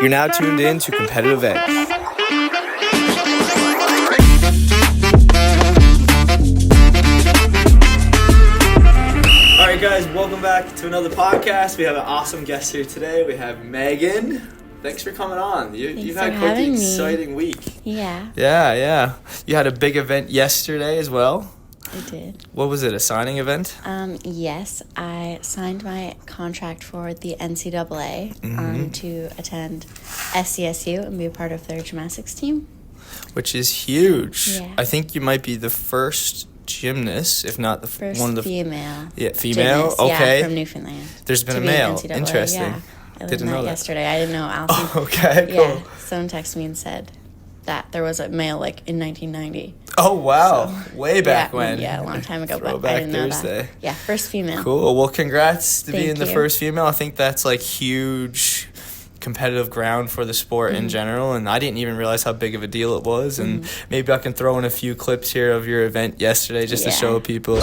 You're now tuned in to Competitive Edge. All right, guys, welcome back to another podcast. We have an awesome guest here today. We have Megan. Thanks for coming on. You've had quite an exciting week. Yeah. Yeah. You had a big event yesterday as well. I did. What was it, a signing event? Yes, I signed my contract for the NCAA to attend SCSU and be a part of their gymnastics team. Which is huge. Yeah. I think you might be the first gymnast, if not the First one of the female. Yeah, female. Gymnast, okay. Yeah, from Newfoundland. There's been a be male. NCAA. Interesting. Yeah, I Didn't know that yesterday. I didn't know Allison. Oh, okay. Cool. Yeah, someone texted me and said that there was a male like in 1990. Oh wow, So, way back when. Yeah, a long time ago. But Throwback I didn't know Thursday. that. Yeah, first female. Cool. Well, congrats to Thank being the you. first female. I think that's like huge competitive ground for the sport in general, and I didn't even realize how big of a deal it was. And maybe I can throw in a few clips here of your event yesterday just to show people.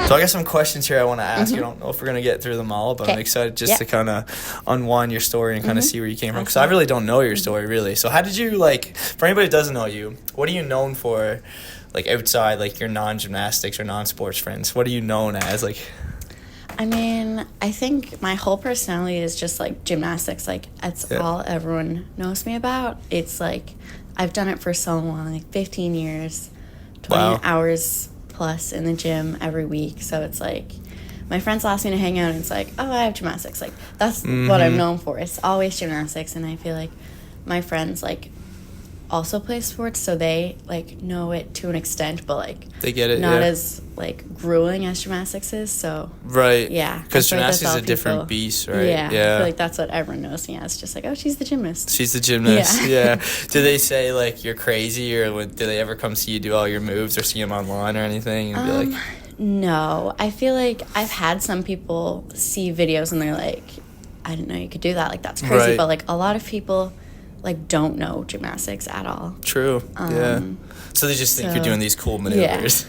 So I got some questions here I want to ask. I don't know if we're going to get through them all, but I'm excited just to kind of unwind your story and kind of see where you came from. Because I really don't know your story, really. So how did you, like, for anybody that doesn't know you, what are you known for, like, outside, like, your non-gymnastics or non-sports friends? What are you known as, like? I mean, I think my whole personality is just, like, gymnastics. Like, that's all everyone knows me about. It's, like, I've done it for so long, like, 15 years, 20 hours plus in the gym every week. So it's, like, my friends ask me to hang out, and it's, like, oh, I have gymnastics. Like, that's what I'm known for. It's always gymnastics, and I feel like my friends, like, also play sports, so they, like, know it to an extent, but, like, they get it, not as, like, grueling as gymnastics is, so. Right. Yeah. Because gymnastics is a different beast, right? Yeah. I feel like that's what everyone knows me as, just like, oh, she's the gymnast. She's the gymnast, yeah. Do they say, like, you're crazy, or do they ever come see you do all your moves or see them online or anything and be like... No. I feel like I've had some people see videos and they're like, I didn't know you could do that. Like, that's crazy. Right. But, like, a lot of people... like, don't know gymnastics at all. True. Yeah. So they just think you're doing these cool maneuvers.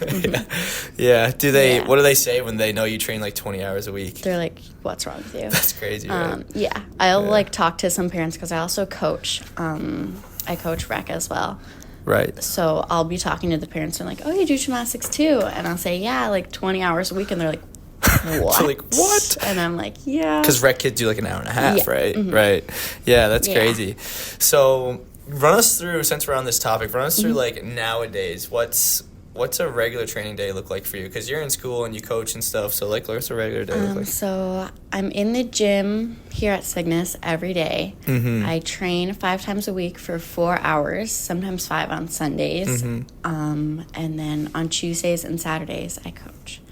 Yeah. Do they? What do they say when they know you train like 20 hours a week? They're like, "What's wrong with you?" That's crazy. Right? Yeah. I'll like talk to some parents because I also coach. I coach rec as well. Right. So I'll be talking to the parents and like, "Oh, you do gymnastics too?" And I'll say, "Yeah, like 20 hours a week," and they're like, what? So like, what? And I'm like, yeah. Because rec kids do like an hour and a half, right? Mm-hmm. Right. Yeah, that's crazy. So run us through, since we're on this topic, run us through like nowadays, what's a regular training day look like for you? Because you're in school and you coach and stuff, so like what's a regular day look like? So I'm in the gym here at Cygnus every day. I train 5 times a week for 4 hours, sometimes 5 on Sundays. And then on Tuesdays and Saturdays, I coach.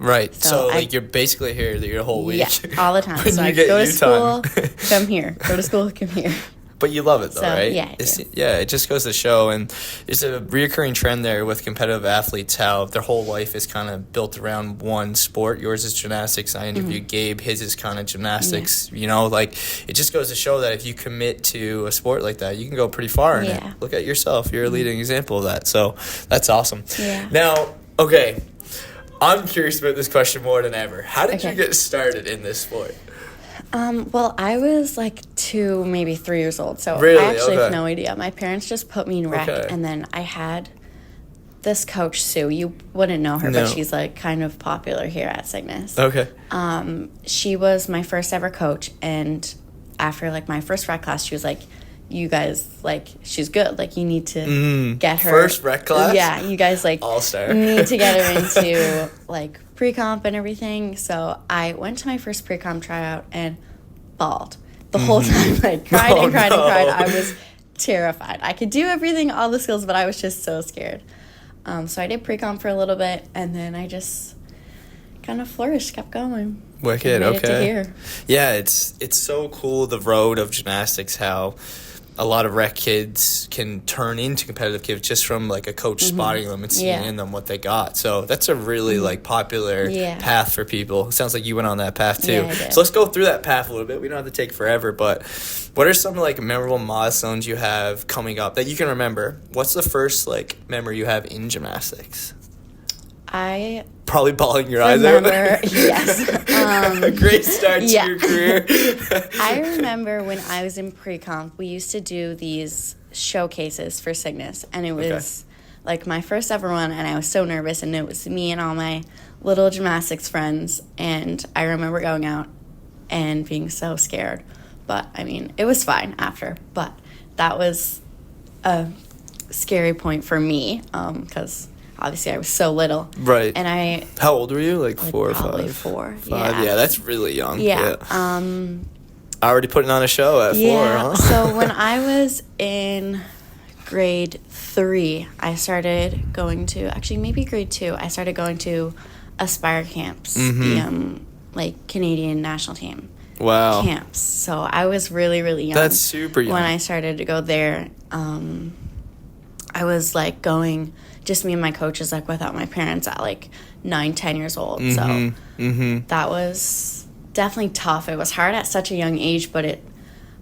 Right. So like you're basically here your whole week. Yeah, all the time. So I go to school, come here. Go to school, come here. But you love it though, right? Yeah, I do. It just goes to show, and it's a reoccurring trend there with competitive athletes, how their whole life is kind of built around one sport. Yours is gymnastics. I interviewed Gabe. His is kind of gymnastics. You know, like it just goes to show that if you commit to a sport like that, you can go pretty far in it. Look at yourself. You're a leading example of that. So that's awesome. Yeah. Now, okay, I'm curious about this question more than ever. How did you get started in this sport? Well, I was like 2, maybe 3 years old, so really? I actually have no idea. My parents just put me in rec, and then I had this coach, Sue. You wouldn't know her, but she's like kind of popular here at Cygnus. Okay. She was my first ever coach, and after like my first rec class, she was like, you guys, like, she's good. Like, you need to get her. First rec class? Yeah, you guys, like, all-star. need to get her into, like, pre-comp and everything. So I went to my first pre-comp tryout and bawled the whole time. Like, cried and cried and cried. I was terrified. I could do everything, all the skills, but I was just so scared. So I did pre-comp for a little bit, and then I just kind of flourished, kept going. Wicked, made it to okay. here. Yeah, it's so cool, the road of gymnastics, how a lot of rec kids can turn into competitive kids just from like a coach spotting them and seeing in them what they got. So that's a really like popular path for people. It sounds like you went on that path too. Yeah, I did. So let's go through that path a little bit. We don't have to take forever, but what are some like memorable milestones you have coming up that you can remember? What's the first like memory you have in gymnastics? I Probably bawling your eyes out. remember, yes. A great start to your career. I remember when I was in pre-comp, we used to do these showcases for Cygnus, and it was like my first ever one, and I was so nervous, and it was me and all my little gymnastics friends, and I remember going out and being so scared, but I mean, it was fine after, but that was a scary point for me, because obviously I was so little. Right. And How old were you? Like 4 or 5? Probably 4. Five. Yeah, that's really young. Yeah. Already putting on a show at 4, huh? So when I was in grade 3, I started going to, actually maybe grade 2, I started going to Aspire camps, the like Canadian national team Wow. camps. So I was really, really young. That's super young. When I started to go there, I was like going, just me and my coaches, like without my parents at like 9, 10 years old. So that was definitely tough. It was hard at such a young age, but it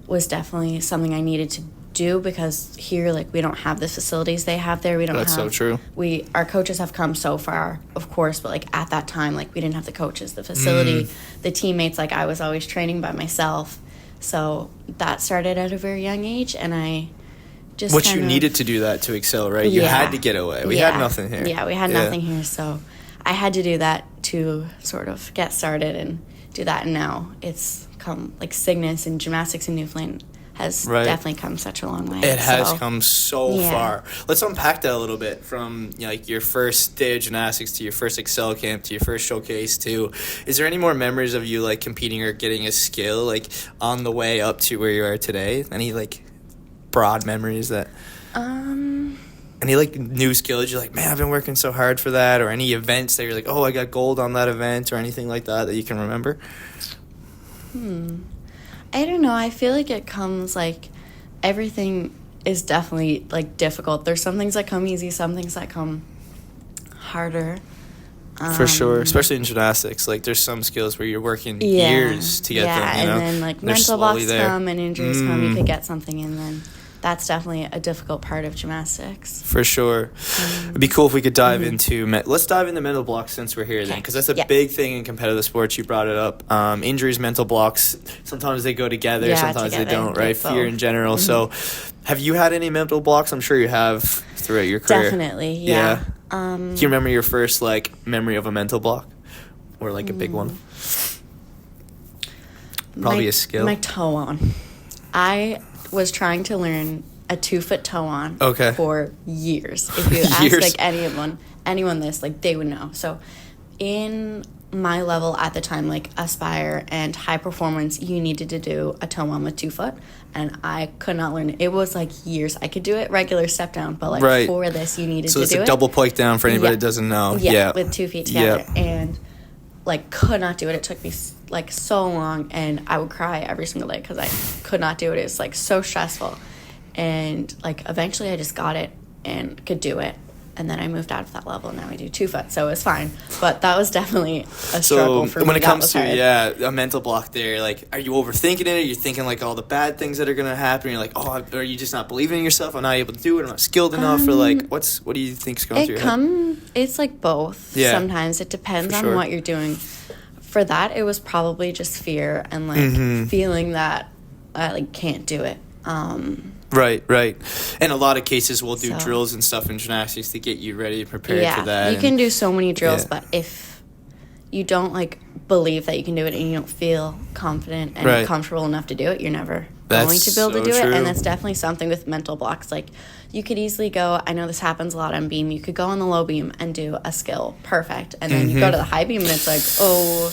was definitely something I needed to do because here, like, we don't have the facilities they have there. We don't That's have. so true. Our coaches have come so far, of course, but like at that time, like we didn't have the coaches, the facility, the teammates. Like I was always training by myself, so that started at a very young age, and I just Which you needed to do that to excel, right? You had to get away. We had nothing here. Yeah, we had nothing here, so I had to do that to sort of get started and do that. And now it's come, like Cygnus and gymnastics in Newfoundland has definitely come such a long way. It has come so far. Let's unpack that a little bit from like your first day of gymnastics to your first Excel camp to your first showcase to, is there any more memories of you like competing or getting a skill like on the way up to where you are today? Any like broad memories that any like new skills you're like, man, I've been working so hard for that, or any events that you're like, oh, I got gold on that event, or anything like that you can remember? I don't know. I feel like it comes like everything is definitely like difficult. There's some things that come easy, some things that come harder. For sure, especially in gymnastics. Like, there's some skills where you're working years to get them, you know? And then, like, mental blocks come and injuries come. You could get something, and then that's definitely a difficult part of gymnastics. For sure. It'd be cool if we could dive into... let's dive into mental blocks since we're here then, because that's a big thing in competitive sports. You brought it up. Injuries, mental blocks, sometimes they go together, sometimes they don't, right? Fear in general. So, have you had any mental blocks? I'm sure you have throughout your career. Definitely, yeah. Do you remember your first, like, memory of a mental block? Or, like, a big one? Probably a skill. My toe on. I was trying to learn a 2-foot toe on for years. If you ask, like, anyone this, like, they would know. So, in my level at the time, like, Aspire and high performance, you needed to do a toe on with 2 foot. And I could not learn it. It was like years. I could do it regular step down, but like for this, you needed to do it. So it's a double pike down for anybody that doesn't know. Yeah, with 2 feet together. And like could not do it. It took me like so long, and I would cry every single day because I could not do it. It was like so stressful. And like eventually I just got it and could do it. And then I moved out of that level, and now I do 2 foot, so it was fine. But that was definitely a struggle for me. When it comes to a mental block there, like, are you overthinking it? Are you thinking like all the bad things that are gonna happen? You're like, oh, are you just not believing in yourself? I'm not able to do it. I'm not skilled enough. Or like, what do you think's going through your head? It's like both. Yeah. Sometimes it depends on what you're doing. For that, it was probably just fear and like feeling that I like can't do it. Right. In a lot of cases, we'll do drills and stuff in gymnastics to get you ready and prepared for that. You can do so many drills, but if you don't, like, believe that you can do it and you don't feel confident and comfortable enough to do it, you're never going to be able to do it. And that's definitely something with mental blocks. Like, you could easily go, I know this happens a lot on beam, you could go on the low beam and do a skill perfect. And then you go to the high beam and it's like, oh,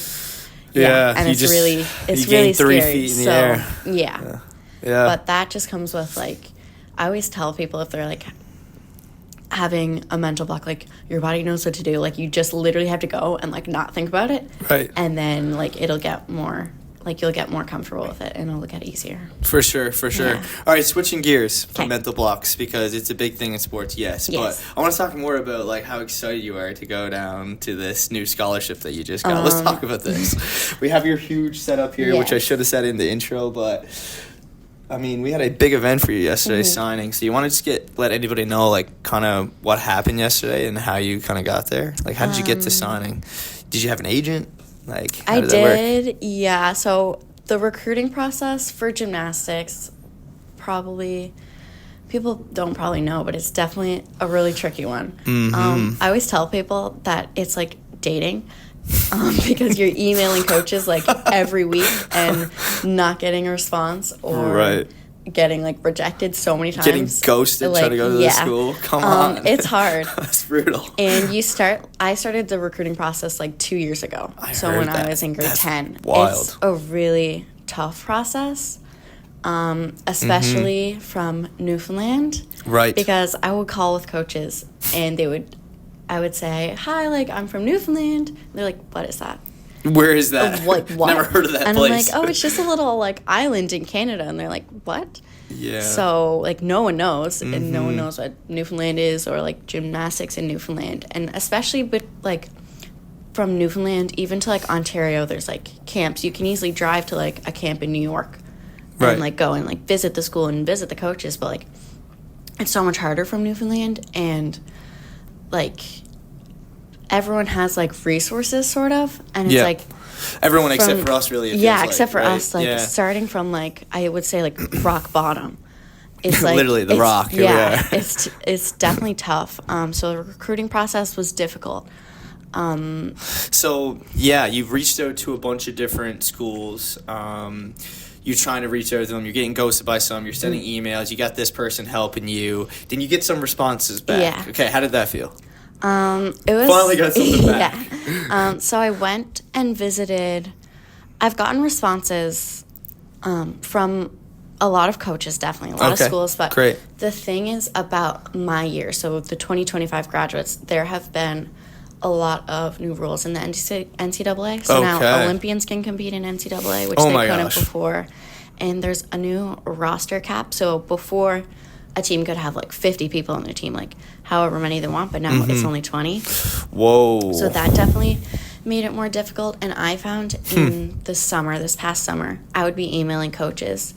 and it's really 3 scary. feet in the air. Yeah. But that just comes with, like, I always tell people if they're like having a mental block, like your body knows what to do. Like you just literally have to go and like not think about it. Right. And then like it'll get more, like you'll get more comfortable with it and it'll get easier. For sure. Yeah. All right, switching gears from Okay. mental blocks because it's a big thing in sports, yes. But I want to talk more about like how excited you are to go down to this new scholarship that you just got. Let's talk about this. We have your huge setup here, which I should have said in the intro, but I mean, we had a big event for you yesterday, signing. So you want to just let anybody know like kind of what happened yesterday and how you kind of got there? Like how did you get to signing? Did you have an agent? Like, how did that work? Yeah. So the recruiting process for gymnastics, people don't probably know, but it's definitely a really tricky one. I always tell people that it's like dating, because you're emailing coaches like every week and not getting a response, or getting like rejected so many times. Getting ghosted trying to go to the school. Come on. It's hard. That's brutal. And I started the recruiting process like 2 years ago. When I was in grade 10. Wild. It's a really tough process, especially from Newfoundland. Right. Because I would call with coaches and I would say, hi, like I'm from Newfoundland. And they're like, what is that? Where is that? Like, what? Never heard of that and place. I'm like, oh, it's just a little like island in Canada. And they're like, what? Yeah. So like no one knows, and no one knows what Newfoundland is or like gymnastics in Newfoundland. And especially with like from Newfoundland even to like Ontario, there's like camps. You can easily drive to like a camp in New York and like go and like visit the school and visit the coaches. But like it's so much harder from Newfoundland, and like everyone has like resources sort of, and it's like everyone except for us really, except for us, like starting from like I would say like rock bottom. It's like literally the rock. It's definitely tough. So the recruiting process was difficult. So you've reached out to a bunch of different schools. You're trying to reach out to them. You're getting ghosted by some. You're sending emails. You got this person helping you. Then you get some responses back. Yeah. Okay, how did that feel? It was finally got something back. Yeah. So I went and visited. I've gotten responses from a lot of coaches, definitely a lot of schools. But the thing is about my year, so the 2025 graduates, there have been a lot of new rules in the NCAA. So now Olympians can compete in NCAA, which they couldn't before. And there's a new roster cap. So before, a team could have like 50 people on their team, like however many they want, but now it's only 20. Whoa. So that definitely made it more difficult. And I found in this past summer, I would be emailing coaches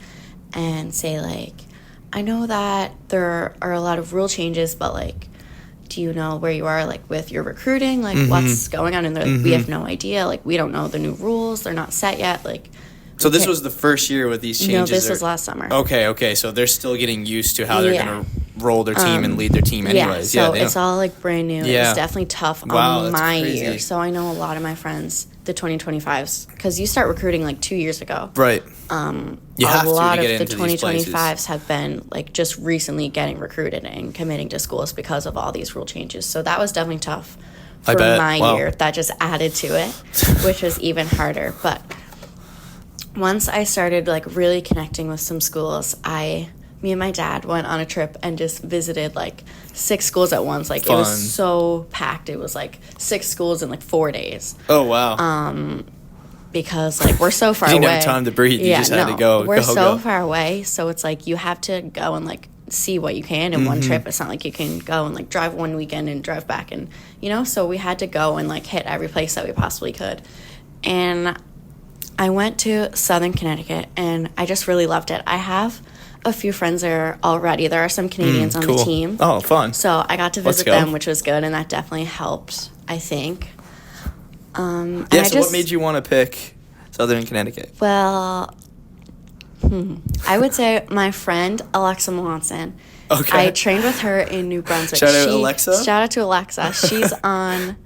and say like, I know that there are a lot of rule changes, but like, do you know where you are like with your recruiting? Like what's going on? And they're like, we have no idea. Like we don't know the new rules. They're not set yet. Like, so this was the first year with these changes? No, this was last summer. Okay. So they're still getting used to how they're going to roll their team and lead their team anyways. So it's all like brand new. Yeah. It's definitely tough on my year. So I know a lot of my friends, the 2025s, because you start recruiting like 2 years ago. Right. You have a lot of the 2025s have been like just recently getting recruited and committing to schools because of all these rule changes. So that was definitely tough for my year. That just added to it, which was even harder. But once I started like really connecting with some schools, me and my dad went on a trip and just visited like 6 schools at once. Like it was so packed. It was like 6 schools in like 4 days. Oh wow. Because like we're so far away. You didn't have time to breathe. You just had to go. We're so far away, so it's like you have to go and like see what you can in one trip. It's not like you can go and like drive one weekend and drive back, and so we had to go and like hit every place that we possibly could. And I went to Southern Connecticut and I just really loved it. I have a few friends there already. There are some Canadians on the team. Oh, fun. So I got to visit them, which was good, and that definitely helped, I think. What made you want to pick Southern Connecticut? Well, I would say my friend Alexa Melanson. Okay. I trained with her in New Brunswick. Shout out Alexa. Shout out to Alexa. She's on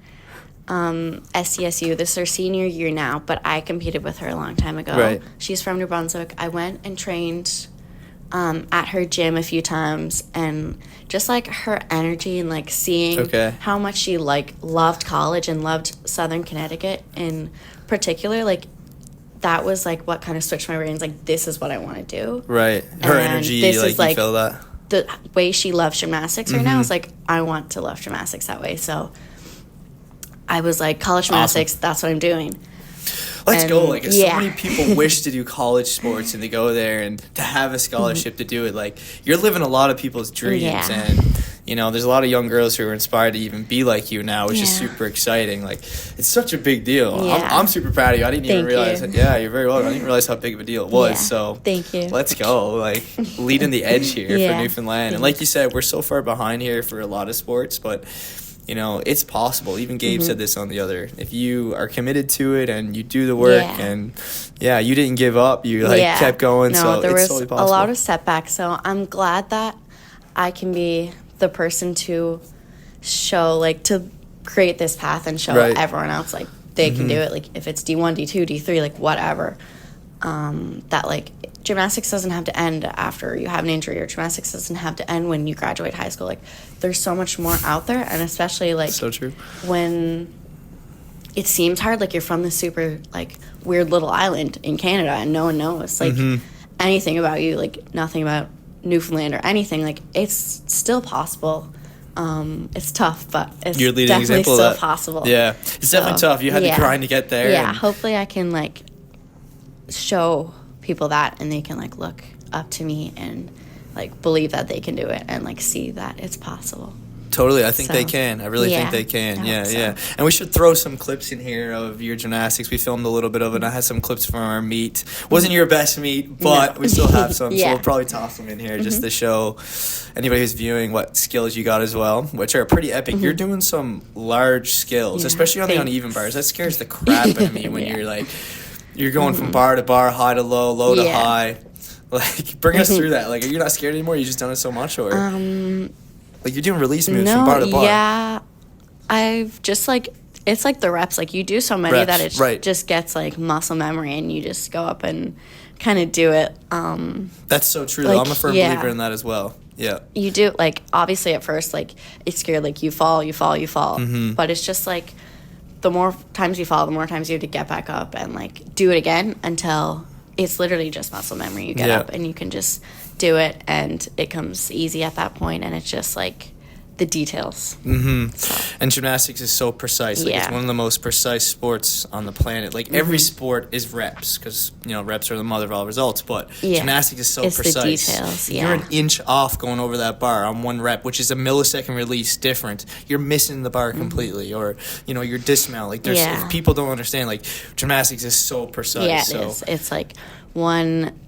SCSU. This is her senior year now, but I competed with her a long time ago. Right. She's from New Brunswick. I went and trained at her gym a few times, and just like her energy and like seeing how much she like loved college and loved Southern Connecticut in particular, like that was like what kind of switched my brains. Like, this is what I want to do. Right. Her energy, this like is, like, you feel that? the way she loves gymnastics right now is like, I want to love gymnastics that way. So I was like, college gymnastics, that's what I'm doing. Let's go. Like, so many people wish to do college sports and to go there and to have a scholarship to do it. Like, you're living a lot of people's dreams. And, you know, there's a lot of young girls who are inspired to even be like you now, which is super exciting. Like, it's such a big deal. I'm super proud of you. I didn't even realize that. Yeah, you're very welcome. I didn't realize how big of a deal it was. So thank you. Let's go. Like, leading the edge here for Newfoundland. And like you said, we're so far behind here for a lot of sports, but you know, it's possible. Even Gabe said this on the other. If you are committed to it and you do the work and, you didn't give up. You, kept going. No, so there it's was totally possible. a lot of setbacks. So I'm glad that I can be the person to show, like, to create this path and show everyone else, like, they can do it. Like, if it's D1, D2, D3, like, whatever. That, like, gymnastics doesn't have to end after you have an injury, or gymnastics doesn't have to end when you graduate high school. Like, there's so much more out there, and especially, like, so true. When it seems hard, like, you're from this super, like, weird little island in Canada and no one knows, like, anything about you, like, nothing about Newfoundland or anything. Like, it's still possible. It's tough, but it's definitely still possible. Yeah, it's definitely tough. You had to grind to get there. Yeah, hopefully I can, like, show people that, and they can, like, look up to me and, like, believe that they can do it and, like, see that it's possible. Totally, I think they can. I really think they can. Yeah. And we should throw some clips in here of your gymnastics. We filmed a little bit of it. I had some clips from our meet. Wasn't your best meet, but we still have some, so we'll probably toss them in here just to show anybody who's viewing what skills you got as well, which are pretty epic. You're doing some large skills, especially on the uneven bars. That scares the crap out of me when you're, like, you're going from bar to bar, high to low, low to high. Like, bring us through that. Like, are you not scared anymore? You just done it so much, or like, you're doing release moves from bar to bar? Yeah, I've just, like, it's like the reps. Like, you do so many that it just gets, like, muscle memory, and you just go up and kind of do it. That's so true. Like, I'm a firm believer in that as well. Yeah, you do, like, obviously at first, like, it's scared. Like, you fall, but it's just like, the more times you fall, the more times you have to get back up and, like, do it again until it's literally just muscle memory. You get up and you can just do it, and it comes easy at that point, and it's just, like, the details. So. And gymnastics is so precise. Like, it's one of the most precise sports on the planet. Like, every sport is reps, because, you know, reps are the mother of all results, but gymnastics is so precise. It's the details, You're an inch off going over that bar on one rep, which is a millisecond release different. You're missing the bar completely, or, you know, your dismount. Like, there's if people don't understand, like, gymnastics is so precise. Yeah, it is. It's, like, one,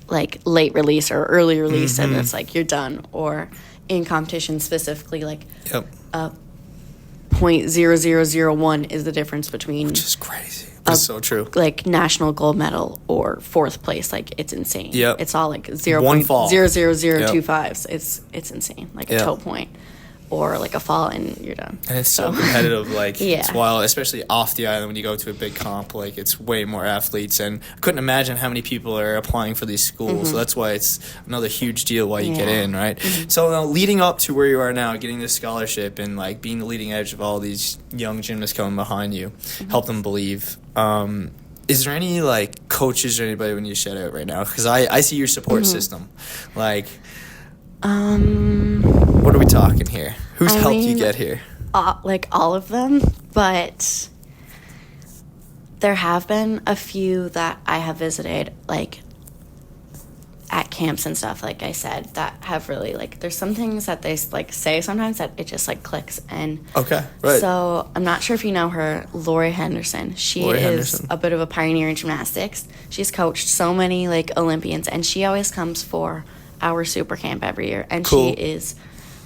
like, late release or early release, and it's, like, you're done. Or in competition specifically, like, 0.0001 is the difference between, which is crazy. That's so true. Like, national gold medal or fourth place. Like, it's insane. It's all, like, 0.00025. It's insane. Like, a toe point or, like, a fall, and you're done. And it's so competitive. Like, it's wild, especially off the island when you go to a big comp. Like, it's way more athletes, and I couldn't imagine how many people are applying for these schools. So that's why it's another huge deal why you get in, right? So now, leading up to where you are now, getting this scholarship and, like, being the leading edge of all these young gymnasts coming behind you, help them believe. Is there any, like, coaches or anybody when you shout out right now? Because I see your support system. Like, what are we talking here? Who's helped you get here? Like, all of them, but there have been a few that I have visited, like, at camps and stuff, like I said, that have really, like, there's some things that they, like, say sometimes that it just, like, clicks. And so I'm not sure if you know her, Lori Henderson. She is a bit of a pioneer in gymnastics. She's coached so many, like, Olympians, and she always comes for our super camp every year, and she is,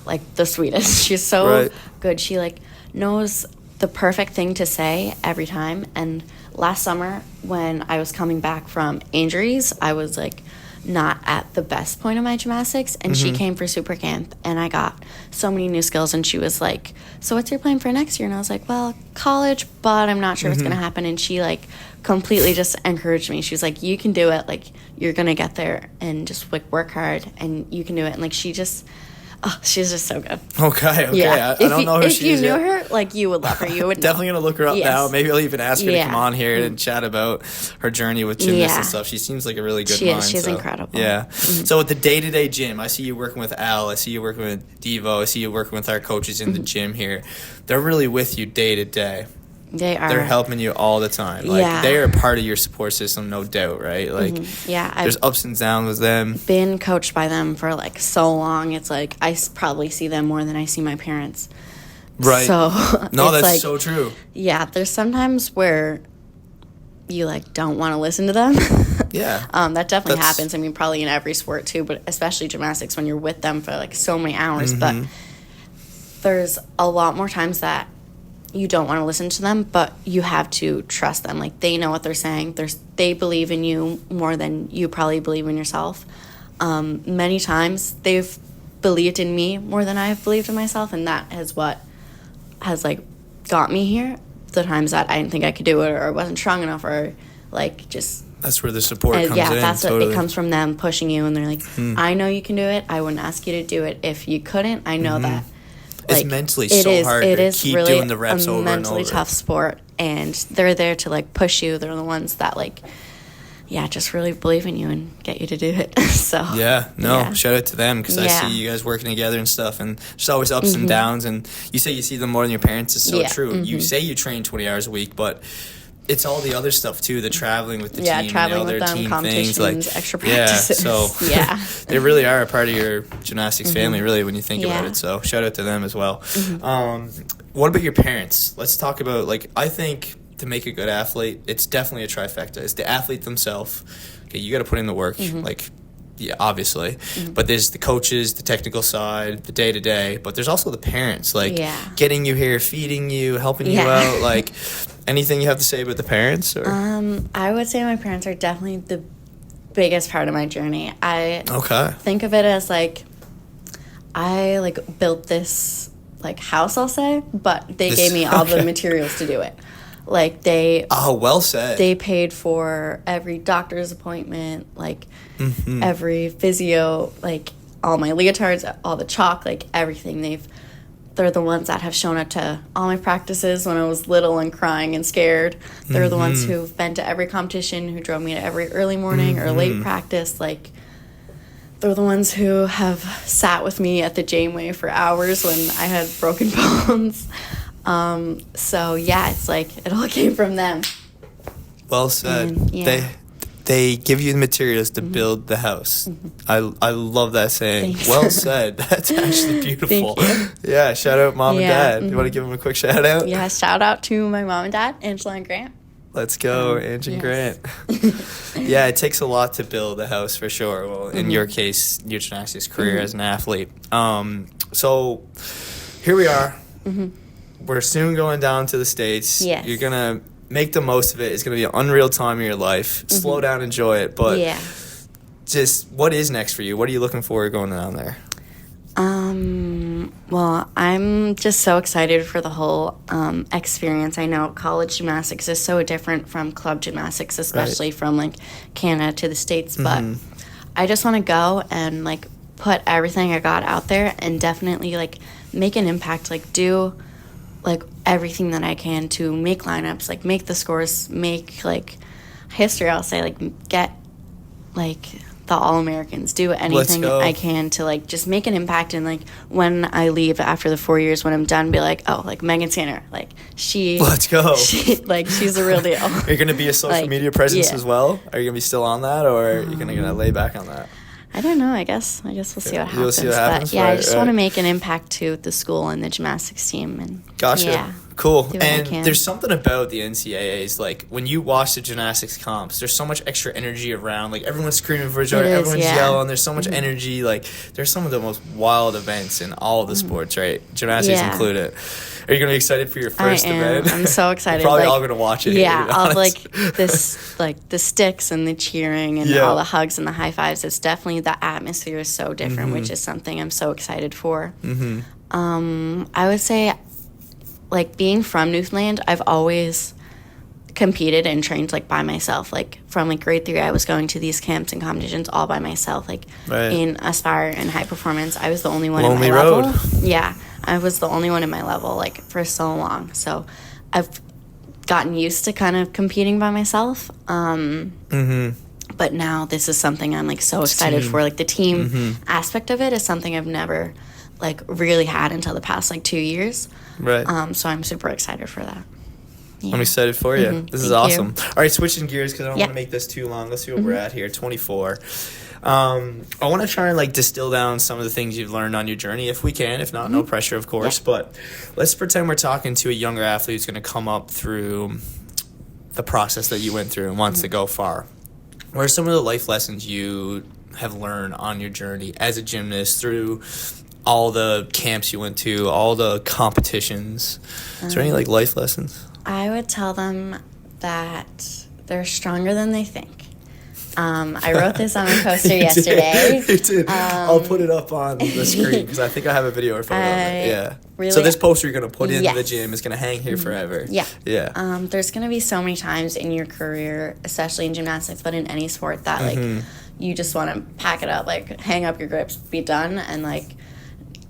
like, the sweetest. She's so good. She, like, knows the perfect thing to say every time. And last summer, when I was coming back from injuries, I was, like, not at the best point of my gymnastics, and she came for super camp, and I got so many new skills, and she was like, so what's your plan for next year? And I was like, well, college, but I'm not sure what's going to happen. And she, like, completely just encouraged me. She was like, you can do it, like, you're going to get there, and just, like, work hard, and you can do it. And, like, she just, Oh, she's just so good. Okay. Yeah. I don't know who she is If you knew yet. her, like, you would love her. You would Definitely going to look her up Yes. now. Maybe I'll even ask her to Yeah. come on here and chat about her journey with gymnasts and stuff. She seems like a really good mind. She's incredible. Yeah. So with the day-to-day gym, I see you working with Al. I see you working with Devo. I see you working with our coaches in the gym here. They're really with you day to day. They are. They're helping you all the time. Like, Yeah. they are part of your support system, no doubt, right? Like, there's ups and downs with them. Been coached by them for, like, so long. It's like I probably see them more than I see my parents. Right. So No, it's that's like, so true. Yeah, there's sometimes where you, like, don't want to listen to them. Yeah. That definitely happens. I mean, probably in every sport too, but especially gymnastics when you're with them for, like, so many hours. But there's a lot more times that you don't want to listen to them, but you have to trust them. Like, they know what they're saying. They believe in you more than you probably believe in yourself. Many times they've believed in me more than I've believed in myself, and that is what has, like, got me here. The times that I didn't think I could do it, or wasn't strong enough, or, like, just... That's where the support comes in. That's totally. what it comes from, them pushing you, and they're like, I know you can do it. I wouldn't ask you to do it if you couldn't. I know that. It's mentally so hard to keep really doing the reps over and over. It's a mentally tough sport, and they're there to, like, push you. They're the ones that, like, just really believe in you and get you to do it. So shout out to them, because I see you guys working together and stuff, and there's always ups and downs. And you say you see them more than your parents is so true. You say you train 20 hours a week, but it's all the other stuff too, the traveling with the team, traveling and the with other them, team competitions, things, like extra practices. So they really are a part of your gymnastics family, really, when you think about it. So shout out to them as well. What about your parents? Let's talk about, like, I think to make a good athlete, it's definitely a trifecta. It's the athlete themselves. Okay, you got to put in the work, like, obviously. But there's the coaches, the technical side, the day-to-day. But there's also the parents, like, getting you here, feeding you, helping you out. Like, anything you have to say about the parents? Or? I would say my parents are definitely the biggest part of my journey. I think of it as, like, I, like, built this, like, house, I'll say, but they gave me all the materials to do it. Like, they... Oh, well said. They paid for every doctor's appointment, like, every physio, like, all my leotards, all the chalk, like, everything. They're the ones that have shown up to all my practices when I was little and crying and scared. They're the ones who've been to every competition, who drove me to every early morning or late practice. Like, they're the ones who have sat with me at the Janeway for hours when I had broken bones. So it's like it all came from them. Well said. And, they give you the materials to build the house. I love that saying. Thanks. Well said. That's actually beautiful. Thank you. Yeah, shout out Mom and Dad. You want to give them a quick shout out? Yeah, shout out to my mom and dad, Angela and Grant. Let's go, Ange and Grant. Yeah, it takes a lot to build a house for sure. Well, in your case, your gymnastics career as an athlete. So here we are. We're soon going down to the States. Yes. You're going to make the most of it. It's going to be an unreal time of your life. Slow down, enjoy it. But just what is next for you? What are you looking for going down there? Well, I'm just so excited for the whole experience. I know college gymnastics is so different from club gymnastics, especially from, like, Canada to the States. But I just want to go and, like, put everything I got out there and definitely, like, make an impact, like, do, like, everything that I can to make lineups, like, make the scores, make, like, history, I'll say, like, get, like, the All-Americans, do anything I can to, like, just make an impact. And, like, when I leave after the 4 years, when I'm done, be like, oh, like, Megan Sanner, like, let's go. She's a real deal. Are you going to be a social media presence as well? Are you going to be still on that, or are you going to lay back on that? I don't know. I guess we'll see what happens. You'll see what happens. But I just want to make an impact to the school and the gymnastics team. And gotcha. Cool. Do what I can. There's something about the NCAAs, like, when you watch the gymnastics comps, there's so much extra energy around. Like, everyone's screaming for each other, everyone's yelling. There's so much energy. Like, there's some of the most wild events in all of the sports, right? Gymnastics included. Are you going to be excited for your first event? I'm so excited. We're probably all going to watch it. Yeah, all like this, like the sticks and the cheering and all the hugs and the high fives. It's definitely, the atmosphere is so different, which is something I'm so excited for. I would say, like, being from Newfoundland, I've always competed and trained like by myself. Like from like grade 3, I was going to these camps and competitions all by myself. Like in Aspire and High Performance, I was the only one Lonely in my road. level. Yeah, I was the only one in my level like for so long. So I've gotten used to kind of competing by myself. But now this is something I'm like so excited for. Like the team aspect of it is something I've never like really had until the past like 2 years. Right. So I'm super excited for that. Yeah. I'm excited for you. This is Thank awesome. All right, switching gears because I don't want to make this too long. Let's see what we're at here. 24. I want to try and like distill down some of the things you've learned on your journey, if we can. If not, no pressure, of course. But let's pretend we're talking to a younger athlete who's going to come up through the process that you went through and wants to go far. What are some of the life lessons you have learned on your journey as a gymnast through all the camps you went to, all the competitions? Is there any like life lessons? I would tell them that they're stronger than they think. I wrote this on my poster yesterday. You did. I'll put it up on the screen because I think I have a video or photo of it. Yeah. Really, so this poster you're going to put into the gym is going to hang here forever. Yeah. Yeah. There's going to be so many times in your career, especially in gymnastics, but in any sport, that like you just want to pack it up, like hang up your grips, be done, and like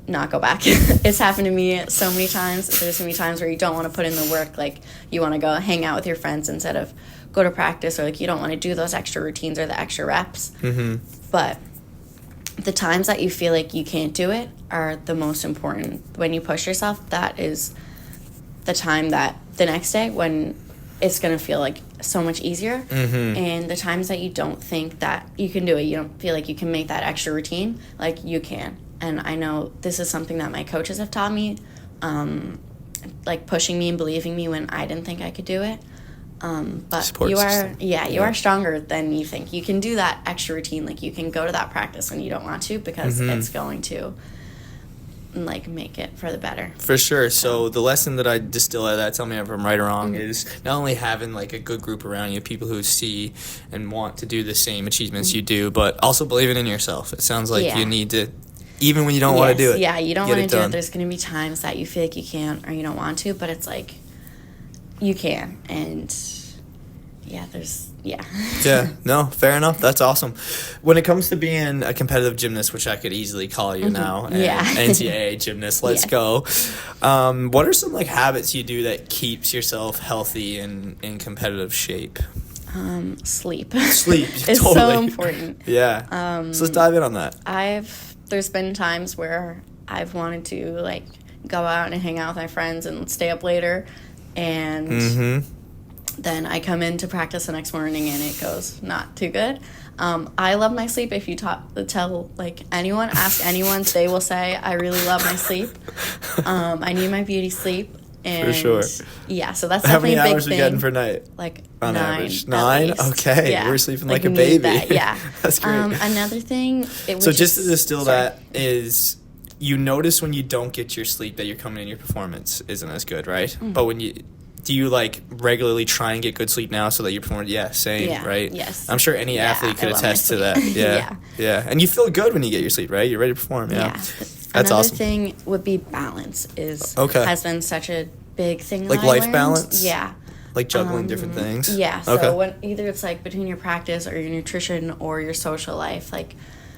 not go back. It's happened to me so many times. There's going to be times where you don't want to put in the work, like you want to go hang out with your friends instead of go to practice, or like you don't want to do those extra routines or the extra reps. But the times that you feel like you can't do it are the most important. When you push yourself, that is the time that the next day when it's going to feel like so much easier. And the times that you don't think that you can do it, you don't feel like you can make that extra routine, like you can. And I know this is something that my coaches have taught me, like pushing me and believing me when I didn't think I could do it. But Support you are, system. you are stronger than you think. You can do that extra routine. Like you can go to that practice when you don't want to because it's going to like make it for the better. For sure. So the lesson that I distill out of that, tell me if I'm right or wrong, is not only having like a good group around you, people who see and want to do the same achievements you do, but also believing in yourself. It sounds like you need to, even when you don't want to do it. Yeah, you don't want to do it. There's going to be times that you feel like you can't or you don't want to, but it's like you can. And yeah, Yeah, no, fair enough. That's awesome. When it comes to being a competitive gymnast, which I could easily call you now, and NCAA gymnast, let's go. What are some like habits you do that keeps yourself healthy and in competitive shape? Sleep. Sleep, is totally. so important. Yeah. So let's dive in on that. There's been times where I've wanted to like go out and hang out with my friends and stay up later, and then I come into practice the next morning and it goes not too good. I love my sleep. If you tell like anyone, ask anyone, they will say I really love my sleep. I need my beauty sleep. And for sure. Yeah, so that's How definitely many a big hours are you getting per night? Like on 9. Average. 9? Okay. Yeah. We're sleeping like we a baby. That. Yeah. That's great. Another thing. So just to distill that is, you notice when you don't get your sleep that you're coming in, your performance isn't as good, right? But when do you like regularly try and get good sleep now so that you perform? Yeah, same, right? Yes. I'm sure any athlete could attest to that. Yeah. And you feel good when you get your sleep, right? You're ready to perform. Yeah. That's Another awesome. thing would be balance. Has been such a big thing. Like that life I learned. balance. Yeah. Like juggling different things. Yeah. So when either it's like between your practice or your nutrition or your social life, like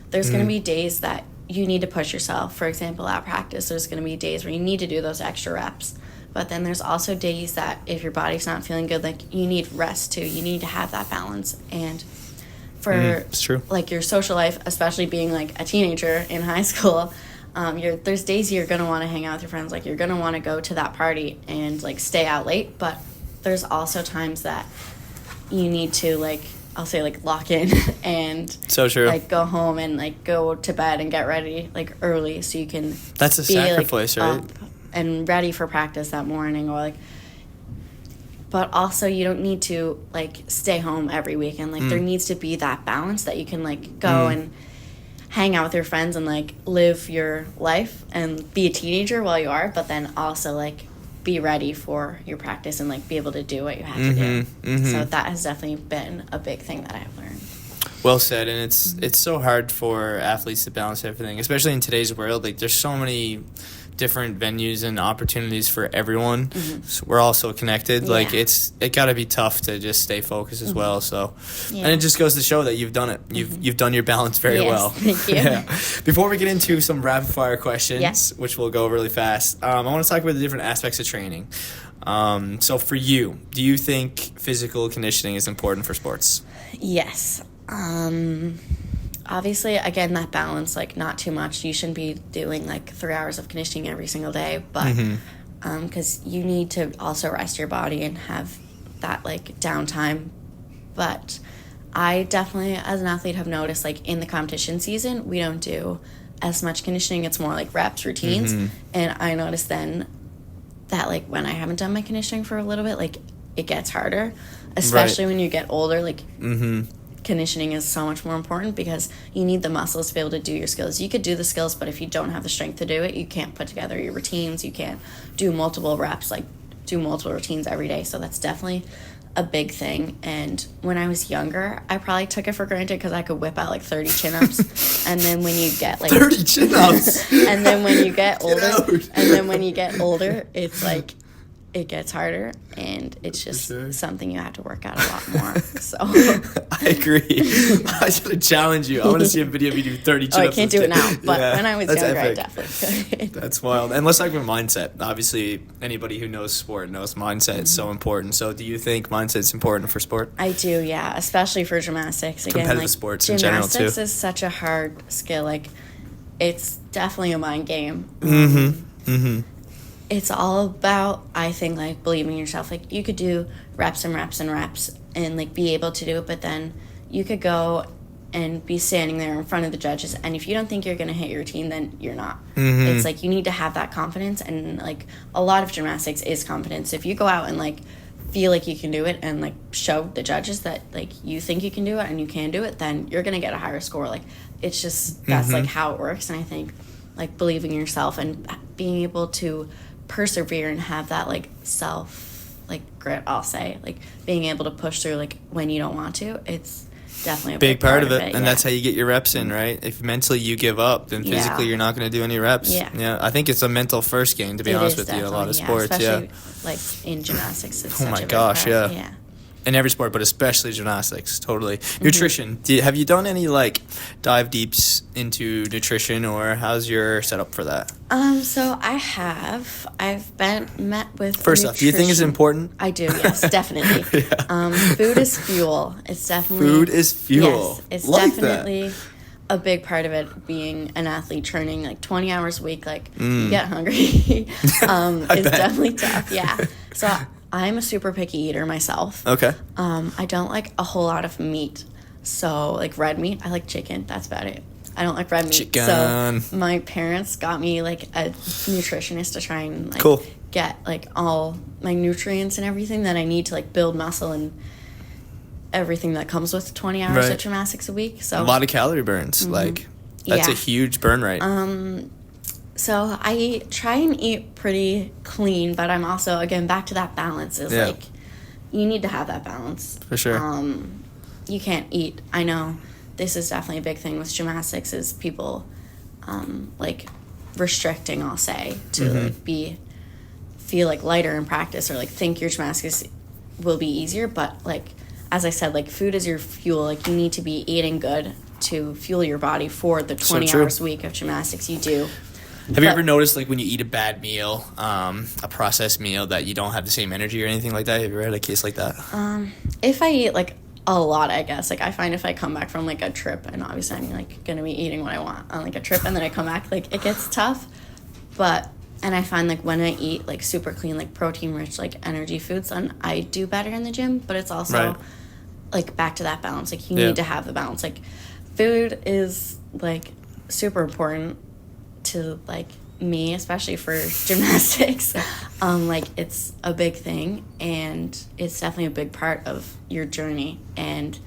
there's going to be days that you need to push yourself. For example, at practice, there's going to be days where you need to do those extra reps. But then there's also days that if your body's not feeling good, like you need rest too. You need to have that balance. And for it's true. Like your social life, especially being like a teenager in high school, there's days you're going to want to hang out with your friends. Like you're going to want to go to that party and like stay out late. But there's also times that you need to like, I'll say like lock in and so true. Like go home and like go to bed and get ready like early so you can that's a be, sacrifice, like, right? Up and ready for practice that morning, or like, but also you don't need to like stay home every weekend. Like there needs to be that balance that you can like go and hang out with your friends and like live your life and be a teenager while you are, but then also like be ready for your practice and like be able to do what you have to do. So that has definitely been a big thing that I've learned. Well said. And it's so hard for athletes to balance everything, especially in today's world. Like there's so many different venues and opportunities for everyone. So we're all so connected. Yeah. Like it got to be tough to just stay focused as well. So, and it just goes to show that you've done it. You've done your balance very well. Thank you. Yeah. Before we get into some rapid fire questions, which will go really fast, I want to talk about the different aspects of training. So for you, do you think physical conditioning is important for sports? Yes. Obviously, again, that balance, like, not too much. You shouldn't be doing, like, 3 hours of conditioning every single day, but because you need to also rest your body and have that, like, downtime. But I definitely, as an athlete, have noticed, like, in the competition season, we don't do as much conditioning. It's more, like, reps, routines. And I noticed then that, like, when I haven't done my conditioning for a little bit, like, it gets harder, especially when you get older, like, conditioning is so much more important because you need the muscles to be able to do your skills. You could do the skills, but if you don't have the strength to do it, you can't put together your routines. You can't do multiple reps, like do multiple routines every day. So that's definitely a big thing. And when I was younger, I probably took it for granted because I could whip out like 30 chin-ups. And then when you get like 30 chin-ups. And then when you get older, it's like it gets harder, and it's just something you have to work out a lot more. So I agree. I should challenge you. I want to see a video of you do 30 chin-ups. I can't do it now, but when I was younger, epic. I definitely could. That's wild. And let's talk about mindset. Obviously, anybody who knows sport knows mindset is so important. So do you think mindset's important for sport? I do, yeah, especially for gymnastics. Again, competitive like, sports in general, too. Gymnastics is such a hard skill. Like, it's definitely a mind game. It's all about, I think, like, believing in yourself. Like, you could do reps and reps and reps and, like, be able to do it, but then you could go and be standing there in front of the judges, and if you don't think you're going to hit your routine, then you're not. It's, like, you need to have that confidence, and, like, a lot of gymnastics is confidence. If you go out and, like, feel like you can do it and, like, show the judges that, like, you think you can do it and you can do it, then you're going to get a higher score. Like, it's just, that's, like, how it works, and I think, like, believing in yourself and being able to persevere and have that, like, self, like, grit, I'll say, like, being able to push through, like, when you don't want to, it's definitely a big part of it. And that's how you get your reps in, right? If mentally you give up, then physically you're not going to do any reps. I think it's a mental first game, to be honest with you, in a lot of sports. Especially, like, in gymnastics, it's oh my gosh, yeah. In every sport, but especially gymnastics, totally. Nutrition. Have you done any, like, dive deeps into nutrition, or how's your setup for that? So I've met with First off, do you think it's important? I do, yes, definitely. Food is fuel. It's definitely... Food is fuel. Yes, it's like definitely that. A big part of it, being an athlete training, like, 20 hours a week, like, you get hungry. It's definitely tough, yeah. So I'm a super picky eater myself. Okay. I don't like a whole lot of meat. So, like, red meat, I like chicken. That's about it. I don't like red meat. Chicken. So my parents got me, like, a nutritionist to try and, like, get, like, all my nutrients and everything that I need to, like, build muscle and everything that comes with 20 hours of gymnastics a week. So a lot of calorie burns. Like, that's a huge burn rate. So I try and eat pretty clean, but I'm also, again, back to that balance is, like, you need to have that balance. For sure. You can't eat. I know this is definitely a big thing with gymnastics is people, like, restricting, I'll say, to, like, feel, like, lighter in practice or, like, think your gymnastics will be easier. But, like, as I said, like, food is your fuel. Like, you need to be eating good to fuel your body for the 20 hours a week of gymnastics you do. Have you ever noticed, like, when you eat a bad meal, a processed meal, that you don't have the same energy or anything like that? Have you ever had a case like that? If I eat, like, a lot, I guess. Like, I find if I come back from, like, a trip, and obviously I'm, like, going to be eating what I want on, like, a trip, and then I come back, like, it gets tough. And I find, like, when I eat, like, super clean, like, protein-rich, like, energy foods, then I do better in the gym. But it's also, like, back to that balance. Like, you need to have the balance. Like, food is, like, super important to, like, me, especially for gymnastics. Like, it's a big thing, and it's definitely a big part of your journey. And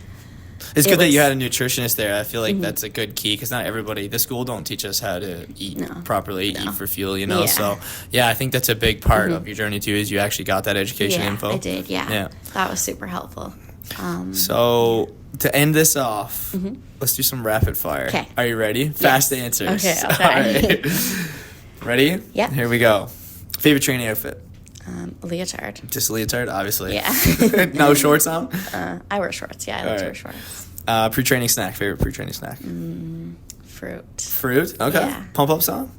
it's good that you had a nutritionist there. I feel like that's a good key, because not everybody, the school don't teach us how to eat properly, eat for fuel, you know. So I think that's a big part of your journey too, is you actually got that education info. I did. Yeah, that was super helpful. So to end this off, let's do some rapid fire. Okay. Are you ready? Fast answers. Okay, I'll try. Ready? Yeah. Here we go. Favorite training outfit? Leotard. Just a leotard, obviously. Yeah. No shorts on? I wear shorts. Yeah, I like to wear shorts. Pre-training snack. Favorite pre-training snack? Fruit. Fruit? Okay. Yeah. Pump-up song?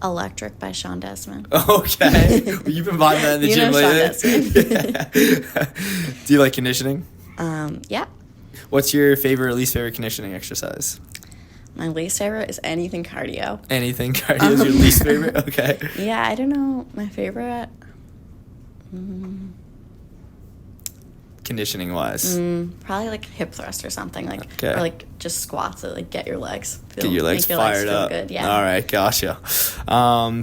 Electric by Sean Desmond. Okay. You've been vibing that in the You gym know lately? Sean Desmond. Do you like conditioning? Yeah. What's your favorite or least favorite conditioning exercise? My least favorite is anything cardio. Anything cardio is your least favorite? Okay. Yeah, I don't know. My favorite. Conditioning wise. Probably like hip thrust or something. Okay. Or like just squats that like get your legs Get your legs make fired feel up. Good. Yeah. All right, gotcha.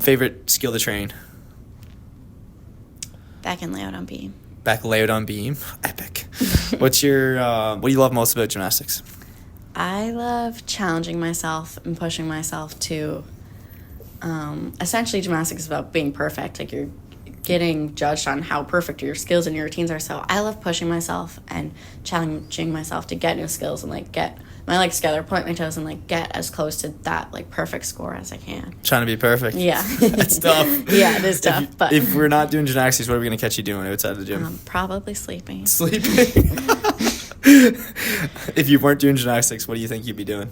Favorite skill to train? Back and layout on beam. Back layout on beam. Epic. What's your what do you love most about gymnastics? I love challenging myself and pushing myself to. Essentially, gymnastics is about being perfect. Like you're getting judged on how perfect your skills and your routines are. So I love pushing myself and challenging myself to get new skills and like get my legs together, point my toes, and like get as close to that like perfect score as I can. Trying to be perfect. Yeah. That's tough. Yeah, it is tough. But If we're not doing gymnastics, what are we going to catch you doing outside of the gym? probably sleeping. Sleeping. If you weren't doing gymnastics, what do you think you'd be doing?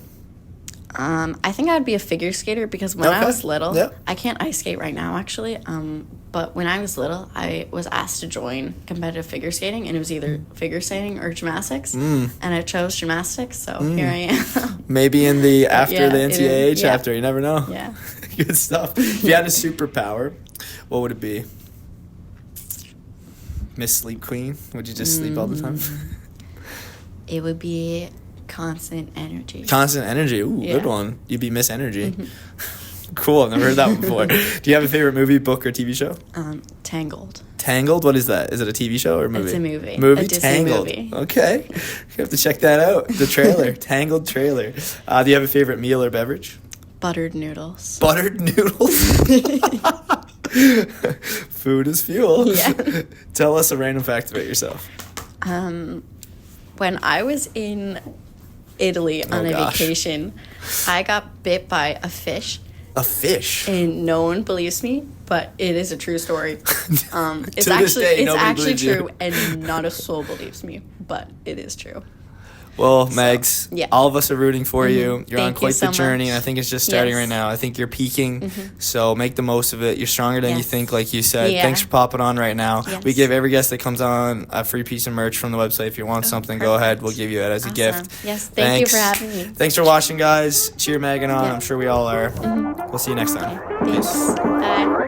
I think I would be a figure skater because when I was little, Yep. I can't ice skate right now actually. But when I was little, I was asked to join competitive figure skating, and it was either figure skating or gymnastics, and I chose gymnastics. So here I am. Maybe in the after Yeah, the it NCAA is. Yeah. chapter. You never know. Yeah. Good stuff. If you had a superpower, what would it be? Miss Sleep Queen? Would you just sleep all the time? It would be constant energy. Constant energy. Ooh, Yeah. good one. You'd be Miss Energy. Cool. I've never heard that one before. Do you have a favorite movie, book, or TV show? Tangled. Tangled? What is that? Is it a TV show or a movie? It's a movie. Movie? A Disney Tangled. movie. Okay. You have to check that out. The trailer. Tangled trailer. Do you have a favorite meal or beverage? Buttered noodles. Buttered noodles? Food is fuel. Yeah. Tell us a random fact about yourself. When I was in Italy on a gosh. vacation, I got bit by a fish. A fish? And no one believes me, but it is a true story. It's To this actually day, it's nobody actually believes you. true, and not a soul believes me, but it is true. Well, Megs, yeah. all of us are rooting for you. You're on Thank you quite so the journey, much. and I think it's just starting Yes. right now. I think you're peaking, so make the most of it. You're stronger than you Yes. think, like you said. Yeah. Thanks for popping on right now. Yes. We give every guest that comes on a free piece of merch from the website. If you want something, go ahead. perfect. We'll give you it as a Awesome. gift. Yes, thank you for Thanks. having me. Thanks for watching, guys. Cheer Megan on. Yeah. I'm sure we all are. We'll see you next time. Thanks. Peace. Bye.